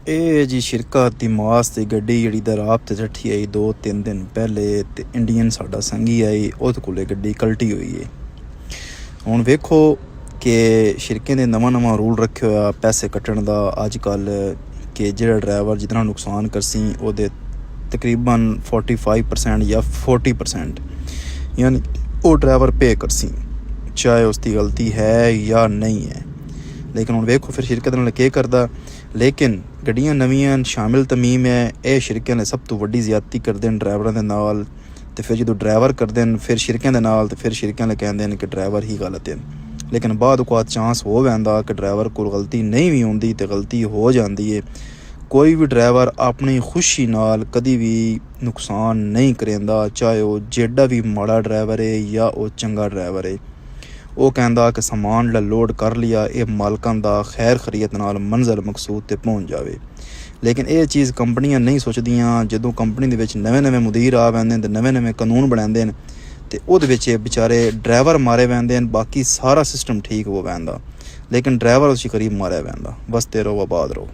ਇਹ ਜੀ ਸ਼ਿਰਕਾ ਦਿਮਾਸ ਦੀ ਗੱਡੀ ਜਿਹੜੀ ਦਰਾਬ ਤੇ ਚੱਠੀ ਆਈ 2-3 ਦਿਨ ਪਹਿਲੇ ਤੇ ਇੰਡੀਅਨ ਸਾਡਾ ਸੰਗੀ ਆਈ ਉਹਦੇ ਕੋਲੇ ਗੱਡੀ ਕਲਟੀ ਹੋਈ ਹੈ। ਹੁਣ ਵੇਖੋ ਕਿ ਸ਼ਿਰਕੇ ਨੇ ਨਵਾਂ ਰੂਲ ਰੱਖਿਆ ਹੋਇਆ ਪੈਸੇ ਕੱਟਣ ਦਾ ਅੱਜ ਕੱਲ੍ਹ ਕਿ ਜਿਹੜਾ ਡਰਾਈਵਰ ਜਿਤਨਾ ਨੁਕਸਾਨ ਕਰਸੀ ਉਹਦੇ ਤਕਰੀਬਨ 45% ਜਾਂ 40% ਯਾਨੀ ਉਹ ਡਰਾਈਵਰ ਪੇ ਕਰਸੀ ਚਾਹੇ ਉਸ ਦੀ ਗਲਤੀ ਹੈ ਜਾਂ ਨਹੀਂ ਹੈ। ਲੇਕਿਨ ਹੁਣ ਵੇਖੋ ਫਿਰ ਸ਼ਿਰਕਤ ਨਾਲ ਕੀ ਕਰਦਾ। ਲੇਕਿਨ ਗੱਡੀਆਂ ਨਵੀਆਂ ਸ਼ਾਮਿਲ ਤਮੀਮ ਹੈ ਇਹ ਸ਼ਿਰਕਿਆਂ ਨੇ ਸਭ ਤੋਂ ਵੱਡੀ ਜ਼ਿਆਦਤੀ ਕਰਦੇ ਨੇ ਡਰਾਈਵਰਾਂ ਦੇ ਨਾਲ। ਤੇ ਫਿਰ ਜਦੋਂ ਡਰਾਈਵਰ ਕਰਦੇ ਨੇ ਫਿਰ ਸ਼ਿਰਕਿਆਂ ਦੇ ਨਾਲ ਤੇ ਫਿਰ ਸ਼ਿਰਕਿਆਂ ਨੇ ਕਹਿੰਦੇ ਨੇ ਕਿ ਡਰਾਈਵਰ ਹੀ ਗਲਤ ਹੈ। ਲੇਕਿਨ ਬਾਅਦ ਔਕਾਤ ਚਾਂਸ ਹੋ ਪੈਂਦਾ ਕਿ ਡਰਾਈਵਰ ਕੋਲ ਗਲਤੀ ਨਹੀਂ ਵੀ ਹੁੰਦੀ ਤੇ ਗਲਤੀ ਹੋ ਜਾਂਦੀ ਹੈ। ਕੋਈ ਵੀ ਡਰਾਈਵਰ ਆਪਣੀ ਖੁਸ਼ੀ ਨਾਲ ਕਦੀ ਵੀ ਨੁਕਸਾਨ ਨਹੀਂ ਕਰਿੰਦਾ, ਚਾਹੇ ਉਹ ਜਿਹੜਾ ਵੀ ਮਾੜਾ ਡਰਾਈਵਰ ਹੈ ਜਾਂ ਉਹ ਚੰਗਾ ਡਰਾਈਵਰ ਹੈ। ਉਹ ਕਹਿੰਦਾ ਕਿ ਸਮਾਨ ਲੋਡ ਕਰ ਲਿਆ ਇਹ ਮਾਲਕਾਂ ਦਾ ਖੈਰ ਖਰੀਅਤ ਨਾਲ ਮੰਜ਼ਿਲ ਮਕਸੂਦ ਤੇ ਪਹੁੰਚ ਜਾਵੇ। ਲੇਕਿਨ ਇਹ ਚੀਜ਼ ਕੰਪਨੀਆਂ ਨਹੀਂ ਸੋਚਦੀਆਂ। ਜਦੋਂ ਕੰਪਨੀ ਦੇ ਵਿੱਚ ਨਵੇਂ ਮੁਦੀਰ ਆ ਪੈਂਦੇ ਨੇ ਤੇ ਨਵੇਂ ਕਾਨੂੰਨ ਬਣਾਉਂਦੇ ਨੇ ਤੇ ਉਹਦੇ ਵਿੱਚ ਵਿਚਾਰੇ ਡਰਾਈਵਰ ਮਾਰੇ ਪੈਂਦੇ ਨੇ, ਬਾਕੀ ਸਾਰਾ ਸਿਸਟਮ ਠੀਕ ਹੋ ਪੈਂਦਾ। ਲੇਕਿਨ ਡਰਾਈਵਰ ਉਸ ਕਰੀਬ ਮਾਰਿਆ ਪੈਂਦਾ। ਬਸਤੇ ਰਹੋ, ਆਬਾਦ ਰਹੋ।